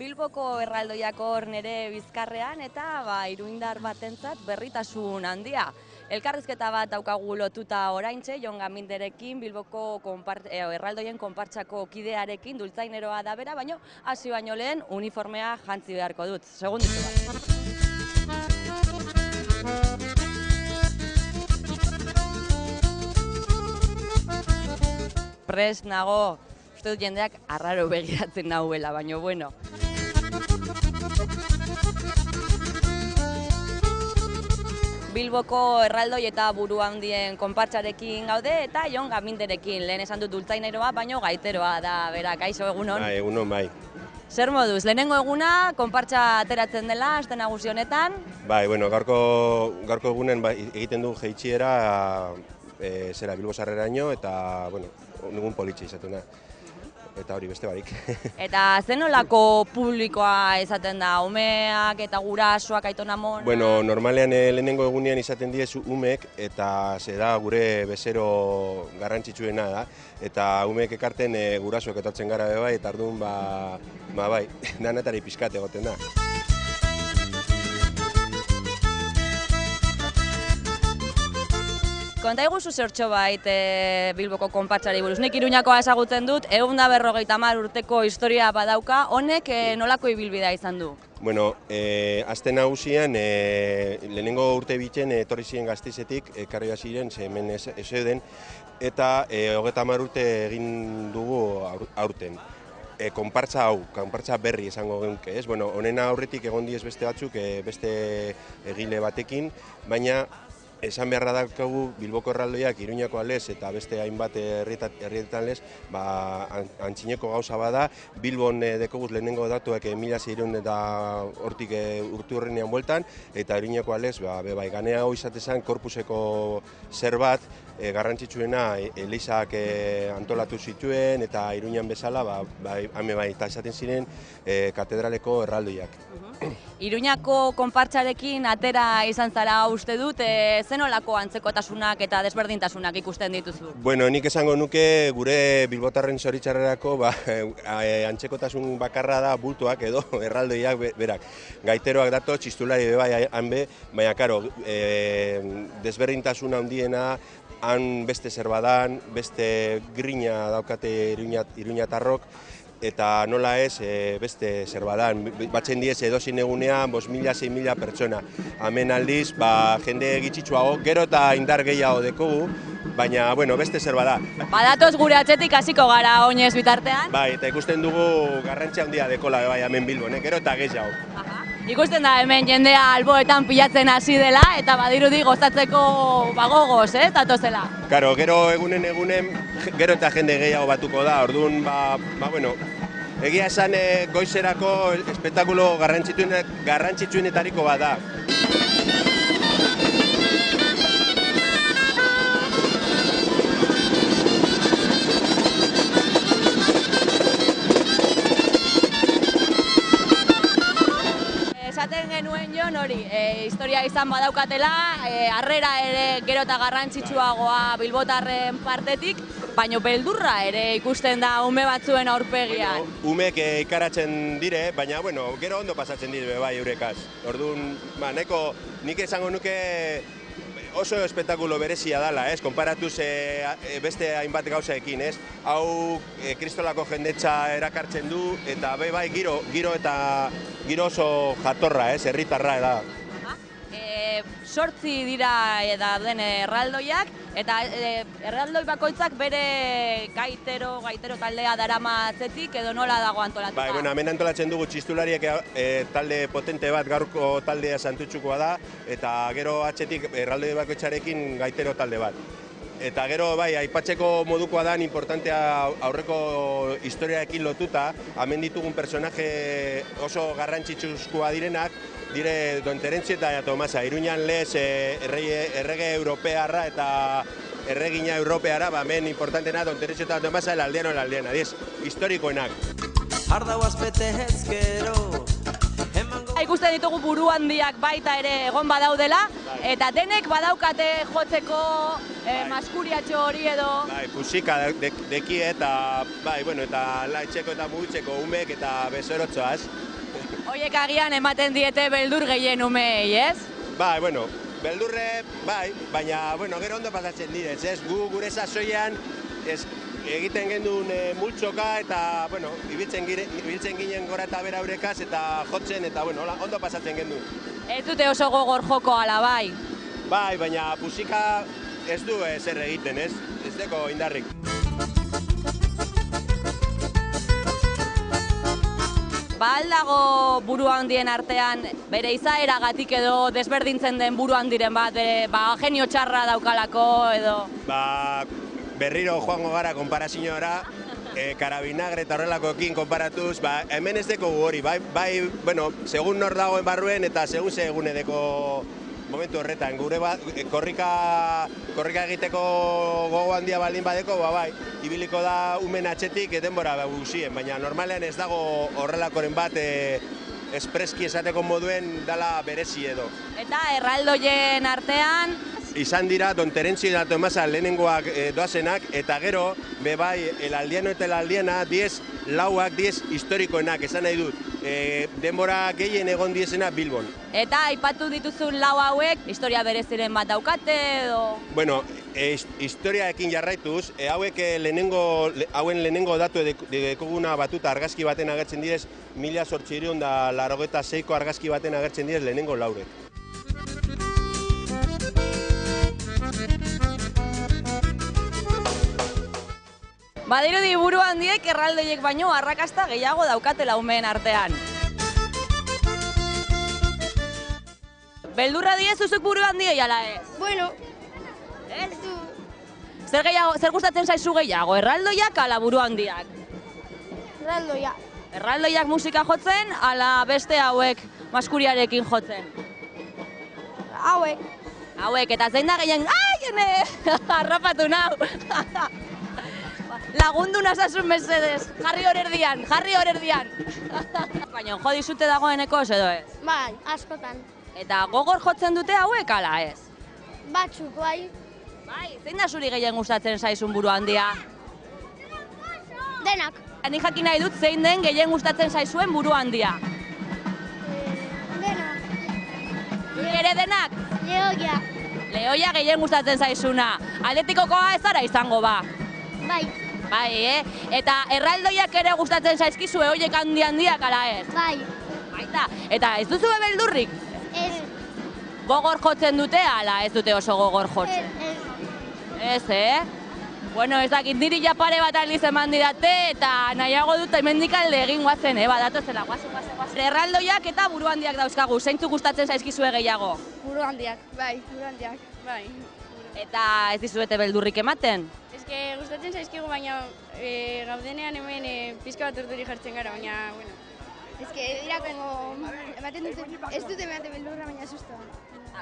Bilboko erraldoiak hor nere bizkarrean eta iruindar batentzat berritasun handia. Elkarrizketa bat daukagu lotuta oraintxe, Jon Gaminderekin, Bilboko erraldoien konpartsako kidearekin, dultzaineroa da bera, baina hasi baino lehen uniformea jantzi beharko dut. Segunditxo bat. Prest nago, uste dut jendeak arraro begiratzen nahuela, baina bueno. Bilboko erraldoi eta buru handien konpartsarekin gaude eta Jon Gaminderekin. Lehen esan dut dultzaineroa, baino gaiteroa da, bera, kaixo egunon? Bai, egunon, bai. Zer moduz, lehenengo eguna, konpartsa ateratzen dela, aste nagusi honetan? Bai, bueno, gaurko egunen egiten du jaitsiera Bilbo Sarreraino eta, bueno, egun politxe izatuna. Eta hori beste barik. Eta zenolako publikoa izaten da, umeak eta gurasoak, aitona-amonak? Bueno, normalean lehenengo egunean izaten diezu umek eta da gure bezero garrantzitsuena da. Eta umeek ekarten gurasoak etortzen gara bai, eta orduan bai, danatari pixkat egoten da. Konta iguzu zertxo bait Bilboko konpartsari buruz. Nik Iruñakoa ezagutzen dut, 150 urteko historia badauka, honek nolako ibilbidea izan du? Bueno, aste nagusian, lehenengo urte bitzen etorri ziren Gasteizetik, ekarri ziren, hemen ezeuden, eta 30 urte egin dugu aurten. Konpartsa hau, konpartsa berri esango genuke, ez? Bueno, honen aurretik egon diez beste batzuk, beste egile batekin, baina esan beharra daukagu Bilboko erraldoiak Iruñako alez eta beste hainbat herrietan lez, antzineko gauza bada, Bilbon dekoguz lehenengo datuak 1600 eta hortik urte hurrenean bueltan, eta Iruñako alez, bai, ganea hau izatezan korpuseko zer bat, garrantzitsuena elizak antolatu zituen eta Iruñan bezala, bai, eta esaten ziren katedraleko erraldoiak. Iruñako konpartsarekin atera izan zara uste dut, zenolako antzekotasunak eta desberdintasunak ikusten dituzu? Bueno, nik esango nuke gure bilbotarren zoritxarrerako antzekotasun bakarra da bultuak edo erraldoiak berak. Gaiteroak dato, txistulari bebai hanbe, baina karo, desberdintasun handiena, han beste zerbadan, beste grina daukate iruñatarrok, eta nola ez beste zerbadan, batzen diez edozin egunean 5.000-6.000 pertsona. Hemen aldiz, jende gitxitsuago, gero eta indar gehiago dekogu, baina, bueno, beste zerbada. Badatoz gure atzetik hasiko gara oinez bitartean? Bai, eta ikusten dugu garrantzia handia dekola bai hemen Bilbon, gero eta gehiago. Ikusten da hemen jendea alboetan pilatzen hasi dela eta badirudi gozatzeko gogoz, datozela. Karo, gero egunen gero eta jende gehiago batuko da, orduan, bueno, egia esan goizerako espektakulo garrantzitsuenetariko bat da. Esaten genuen Jon hori, historia izan badaukatela, harrera ere gero eta garrantzitsuagoa bilbotarren partetik, baina beldurra ere ikusten da ume batzuen aurpegian. Umek ikaratzen dire, baina gero ondo pasatzen dire bai eurekaz. Orduan, nik esango nuke oso espektakulo berezia dela, konparatuz beste hainbat gauzaekin, ez? Hau kristolako jendetza erakartzen du, eta bai giro oso jatorra, herritarra da. 8 dira den erraldoiak, eta erraldoi bakoitzak bere gaitero taldea darama atzetik edo nola dago antolatuta? Bai, hemen antolatzen dugu txistulariek talde potente bat, gaurko taldea Santutxukoa da, eta gero atzetik erraldoi bakoitzarekin gaitero talde bat. Eta gero, bai, aipatzeko modukoa da, importantea aurreko historiaekin lotuta, hemen ditugun personaje oso garrantzitsuzkoa direnak, dire Don Terentzi eta Tomasa, Iruñan lez errege europearra eta erregina europeara, hemen importantena Don Terentzi eta Tomasa, el aldeano, diez, historikoenak. Ikusten ditugu buru handiak baita ere egon badaudela, Eta denek badaukate jotzeko maskuriatxo hori edo... Bai, musika deki eta, bai, bueno, eta laitxeko eta mugitzeko umek eta besorotzoaz. Hoiek agian ematen diete beldur gehien umei, ez? Bai, bueno, beldurre, bai, baina, bueno, gero ondo pasatzen direz, ez? Gure sasoian, egiten gendun multxoka eta, bueno, ibiltzen ginen gora eta bera eurekaz eta jotzen eta, bueno, ondo pasatzen gendun. Ez dute oso gogor joko ala bai? Bai, baina musika ez du zer egiten, ez? Ez deko indarrik. Ba aldago buru handien artean, bere izaeragatik edo desberdintzen den buru handiren bat, genio txarra daukalako edo... Ba, berriro joango gara konparazioara, karabinagre eta horrelakoekin konparatuz, ba, hemen ez deko hori, bai, bueno, segun nor dagoen barruen eta segun edeko momentu horretan. Gure korrika egiteko gogo handia baldin badeko, ba, bai, ibiliko da umen atxetik denbora guzien, baina normalean ez dago horrelakoren bat espreski esateko moduen dala berezi edo. Eta erraldoien artean... Izan dira Don Terentzio eta Tomasa lehenengoak doazenak, eta gero, bai, el aldiano eta el aldiana, 10 lauak, 10 historikoenak, esan nahi dut, denbora gehien egon diezena Bilbon. Eta aipatu dituzun lau hauek, historia bereziren bat daukate edo... Bueno, historiaekin jarraituz, hauen lehenengo datu dekoguna batuta argazki baten agertzen direz, 1886ko argazki baten agertzen direz lehenengo laurek. Badirudi buru handiek erraldoiek baino arrakasta gehiago daukatela umeen artean. Beldurra diezuzuk buru handiei ala ez? Bueno, ez du. Zer gustatzen zaizu gehiago, erraldoiak ala buru handiak? erraldoia. Erraldoiak musika jotzen ala beste hauek maskuriarekin jotzen? Hauek. Hauek, eta zein da gehien, harrapatu nau! Lagundu nazasun mesedez, jarri horerdian. Baina, jo dizute dagoeneko edo ez? Bai, askotan. Eta gogor jotzen dute hauek ala ez? Batzuk, bai. Bai, zein da zuri gehien gustatzen zaizun buru handia? Denak. Ni jakin nahi dut zein den gehien gustatzen zaizuen buru handia. Denak. Zuri ere denak? Lehoia. Lehoia gehien gustatzen zaizuna. Atletikokoa ez zara izango ba? Bai. Bai, Eta erraldoiak ere gustatzen zaizkizue horiek handiak ala ez? Bai. Baita, eta ez duzu beldurrik? Ez. Gogor jotzen dute ala ez dute oso gogor jotzen? Ez, Bueno, ez dakit niri japare bat aldiz eman didate eta nahiago dut hemendik alde egin guazen, badatozela, guazen. Erraldoiak eta buru handiak dauzkagu, zeintzuk gustatzen zaizkizue gehiago? Buru handiak. Bai, buru handiak. Bai. Eta ez dizuete beldurrik ematen? Gustatzen zaizkigu, baina gaudenean hemen pizka bat urduri jartzen gara, baina, bueno. Dira ematen dute, ez dute ematen beldurra, baina sustoa.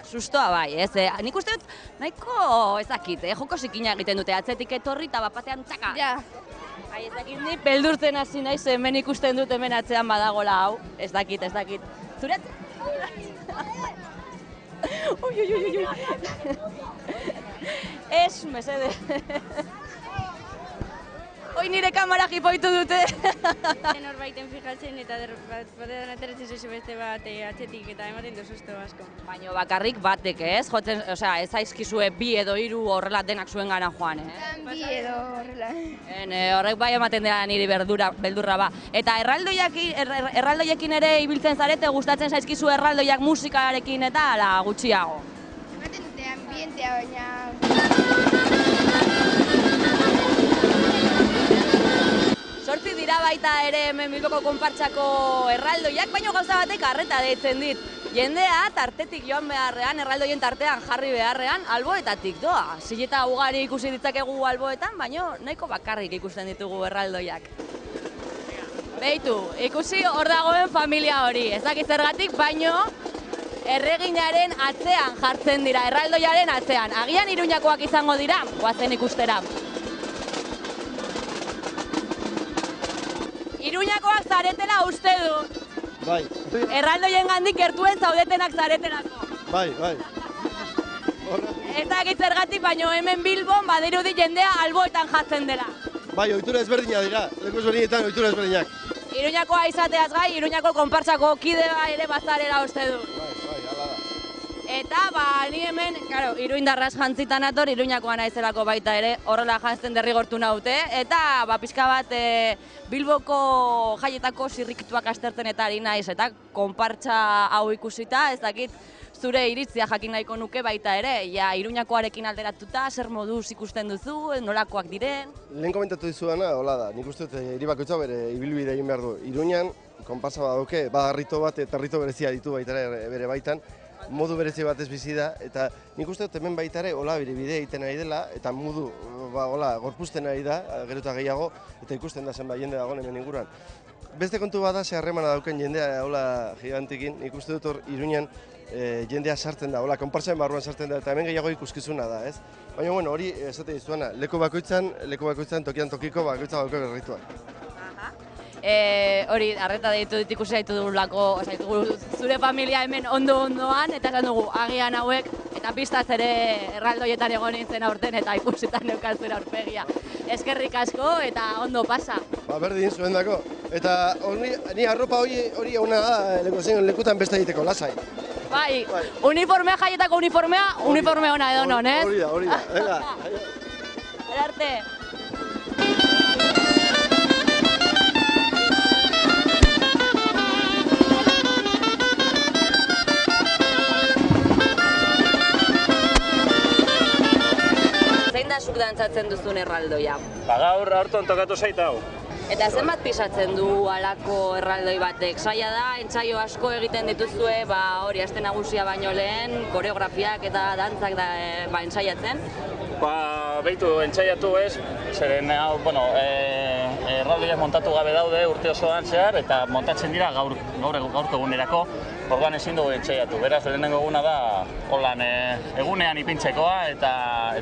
Sustoa bai, ez? Nik uste dut nahiko ezakit, joko zikina egiten dute, atzetik etorri eta bapatean txaka. Ja. Bai, ez dakit ni beldurtzen hasi naiz, hemen ikusten dut hemen atzean badagola hau. Ez dakit. Zure Ui. Ez, mesede. Hoi nire kamara jipoitu dute. Norbaiten fijatzen eta batean ateratzen zaizu beste bat atzetik eta ematen du susto asko. Baina bakarrik batek ez? Jotzen, ez zaizkizue bi edo hiru horrela denak zuen gana joan, Bi edo horrela. Horrek bai ematen dira niri beldurra ba. Eta erraldoiekin ere ibiltzen zarete, gustatzen zaizkizu erraldoiak musikarekin eta ala gutxiago? Ematen dute ambientea, baina... Zortzi dira baita ere hemen Bilboko konpartsako erraldoiak, baina gauza batek arreta deitzen dit. Jendea tartetik joan beharrean, erraldoien tartean jarri beharrean, alboetatik doa. Zileta ugari ikusi ditzakegu alboetan, baina nahiko bakarrik ikusten ditugu erraldoiak. Beitu, ikusi hor dagoen familia hori, ez dakit zergatik, baino erreginaren atzean jartzen dira, erraldoiaren atzean. Agian Iruñakoak izango dira, goazen ikustera. Iruñakoak zaretela uste du. Bai. Erraldoien gandik gertuen zaudetenak zaretelako. Bai. Ez dakit zergatik, baino hemen Bilbon badirudi jendea alboetan jartzen dela. Bai, ohitura ezberdinak dira, leku ezberdinetan ohitura ezberdinak. Iruñakoa izateaz gai, Iruñako konpartsako kidea ere bazarela uste du. Bai, hala da. Eta, ni hemen, iruindarraz jantzitan ator, Iruñakoa naizelako baita ere, horrela jantzen derrigortu naute, eta, pixka bat, Bilboko jaietako zirrikituak astertzen eta ari naiz, eta konpartsa hau ikusita, ez dakit, zure iritzia jakin nahiko nuke baita ere, Iruñakoarekin alderatuta, zer moduz ikusten duzu, nolakoak diren? Lehen komentatu dizuana, hola da, nik uste dut hiri bakoitza bere ibilbide egin behar du. Iruñan, konpartsa badauke, badarrito bat eta rito berezia ditu baita ere bere baitan, modu berezi batez bizi da, eta nik uste dut hemen baita ere hola bere bidea egiten ari dela, eta modu gorpuzten ari da, gero eta gehiago, eta ikusten da zenbait jende dagoen hemen inguruan. Beste kontu bada, ze harremana dauken jendea hola gigantikin, nik uste dut hor Iruñan jendea sartzen da, hola konpartsaren barruan sartzen da, eta hemen gehiago ikuskizuna da, ez? Baina, bueno, hori esate dizuana, leku bakoitzan, tokian tokiko bakoitza dauke berrituak. Hori, arreta deitu ikusi zaitu dugulako, zure familia hemen ondo-ondoan, eta esan dugu, agian hauek, eta pistaz ere erraldoietan egon nintzen aurten, eta ikusitan neukan zure aurpegia. Eskerrik asko, eta ondo pasa. Berdin, zuen dako. Eta ni arropa hori hona da, lekutan beste egiteko, lasai. Bai, uniformea jaietako uniforme hona edo non, ez? Hori da, venga. Erarte. Zein da zuk dantzatzen duzun erraldoia? Gaur hartuan tokatu zait hau. Eta zenbat pisatzen du halako erraldoi batek? Zaila da, entsaio asko egiten dituzue, hori aste nagusia baino lehen, koreografiak eta dantzak da ensaiatzen? Behitu, entsaiatu ez, zeren hau, erraldoiak montatu gabe daude urte osoan zehar, eta montatzen dira gaurko egunerako, orduan ezin dugu entsaiatu. Beraz, lehenengo eguna da, holan egunean ipintzekoa, eta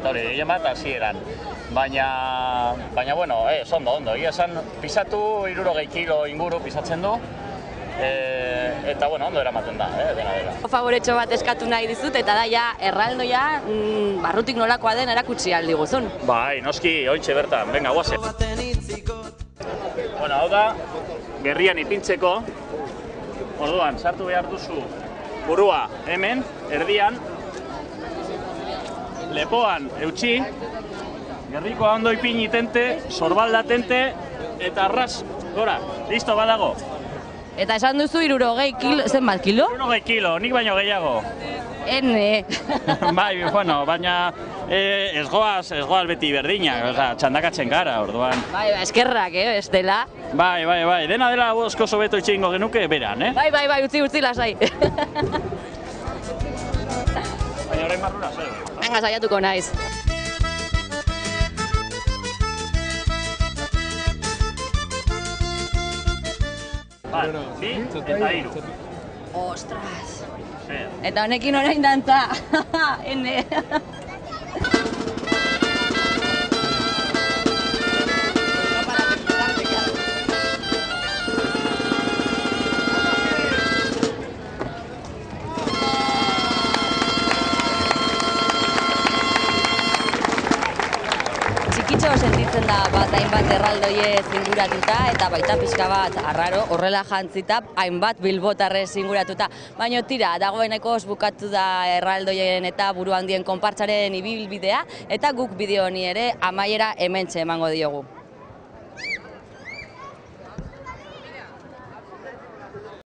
hori, gehien bat hasieran. Baina, ondo, egia esan, pisatu 60 kilo inguru pisatzen du, eta, ondo eramaten da, dena. Favoretxo bat eskatu nahi dizut, eta da, erraldoia, barrutik nolakoa den erakutsi aldi guzun. Bai, noski, ointxe bertan, venga, guazen. Hau da, gerrian ipintzeko, orduan, sartu behar duzu burua hemen, erdian, lepoan eutxi, gerrikoa ondo ipini tente, sorbalda tente, eta arras, gora, listo badago. Eta esan duzu 60 kilo, zenbat kilo? 60 kilo, nik baino gehiago. Ene. Bai, baina ez goaz beti berdinak, txandakatzen gara, orduan. Bai, eskerrak, ez dela. Bai, dena dela osko sobeto itxeingo genuke beran, Bai, utzi lasai. Baina orain barrura, zer? Venga, saiatuko naiz. Bat, bi eta hiru. Ostras. Eta honekin orain dantza. Ene. Txikitxo sentitzen da hainbat erraldoiez inguratuta eta baita pixka bat arraro horrela jantzita hainbat bilbotarrez inguratuta. Baina tira, dagoenekoz bukatu da erraldoien eta buru handien konpartsaren ibilbidea eta guk bideo honi ere amaiera hementxe emango diogu.